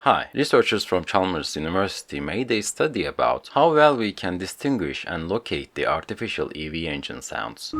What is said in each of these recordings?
Hi, researchers from Chalmers University made a study about how well we can distinguish and locate the artificial EV engine sounds.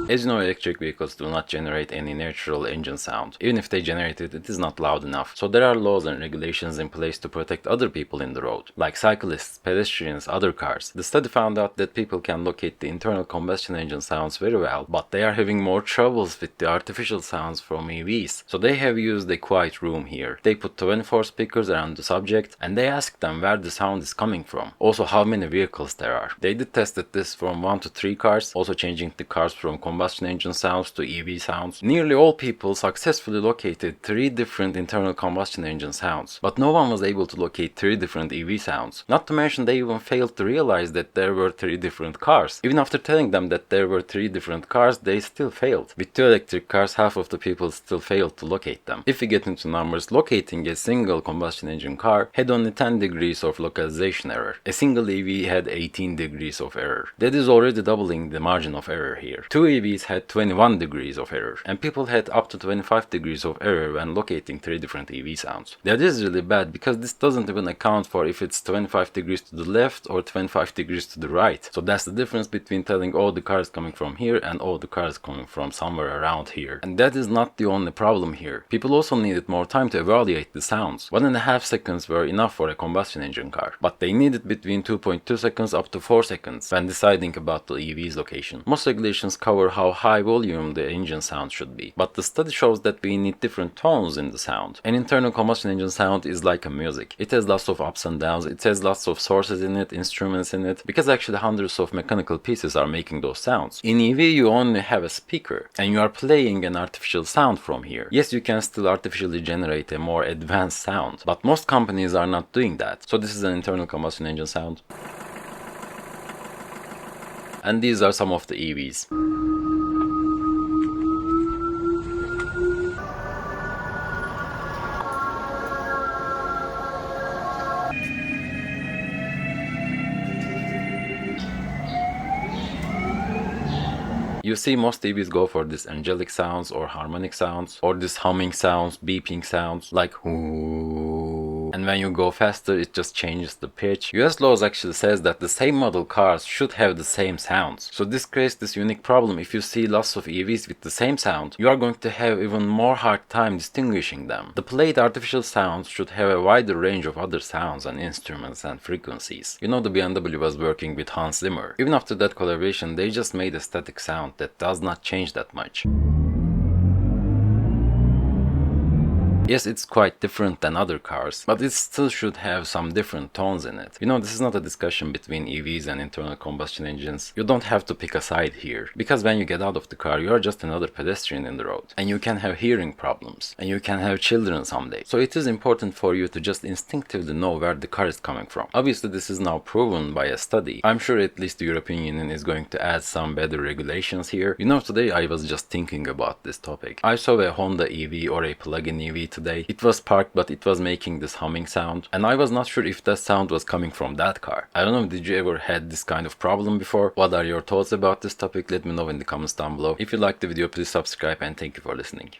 As you know, electric vehicles do not generate any natural engine sound. Even if they generate it, it is not loud enough. So there are laws and regulations in place to protect other people in the road, like cyclists, pedestrians, other cars. The study found out that people can locate the internal combustion engine sounds very well, but they are having more troubles with the artificial sounds from EVs. So they have used a quiet room here. They put 24 speakers around the subject and they asked them where the sound is coming from. Also how many vehicles there are. They did tested this from 1 to 3 cars, also changing the cars from combustion engine sounds to EV sounds. Nearly all people successfully located 3 different internal combustion engine sounds, but no one was able to locate 3 different EV sounds. Not to mention they even failed to realize that there were 3 different cars. Even after telling them that there were 3 different cars, they still failed. With 2 electric cars, half of the people still failed to locate them. If we get into numbers, locating a single combustion engine car had only 10 degrees of localization error. A single EV had 18 degrees of error. That is already doubling the margin of error here. 2 EVs had 21 degrees of error, and people had up to 25 degrees of error when locating 3 different EV sounds. That is really bad because this doesn't even account for if it's 25 degrees to the left or 25 degrees to the right. So that's the difference between telling oh the car is coming from here and oh the car is coming from somewhere around here. And that is not the only problem here. People also needed more time to evaluate the sounds. 1.5 seconds were enough for a combustion engine car, but they needed between 2.2 seconds up to 4 seconds when deciding about the EV's location. Most regulations cover how high volume the engine sound should be, but the study shows that we need different tones in the sound. An internal combustion engine sound is like a music. It has lots of ups and downs, it has lots of sources in it, instruments in it, because actually hundreds of mechanical pieces are making those sounds. In EV you only have a speaker, and you are playing an artificial sound from here. Yes, you can still artificially generate a more advanced sound, but most companies are not doing that. So this is an internal combustion engine sound. And these are some of the EVs. You see most EVs go for this angelic sounds or harmonic sounds or this humming sounds, beeping sounds like whoo. And when you go faster it just changes the pitch. US laws actually says that the same model cars should have the same sounds. So this creates this unique problem. If you see lots of EVs with the same sound, you are going to have even more hard time distinguishing them. The played artificial sounds should have a wider range of other sounds and instruments and frequencies. You know the BMW was working with Hans Zimmer. Even after that collaboration they just made a static sound that does not change that much. Yes, it's quite different than other cars, but it still should have some different tones in it. You know, this is not a discussion between EVs and internal combustion engines. You don't have to pick a side here, because when you get out of the car, you are just another pedestrian in the road. And you can have hearing problems, and you can have children someday. So it is important for you to just instinctively know where the car is coming from. Obviously, this is now proven by a study. I'm sure at least the European Union is going to add some better regulations here. You know, today I was just thinking about this topic. I saw a Honda EV or a plug-in EV today. It was parked, but it was making this humming sound, and I was not sure if that sound was coming from that car. I don't know, did you ever had this kind of problem before? What are your thoughts about this topic? Let me know in the comments down below. If you liked the video, please subscribe and thank you for listening.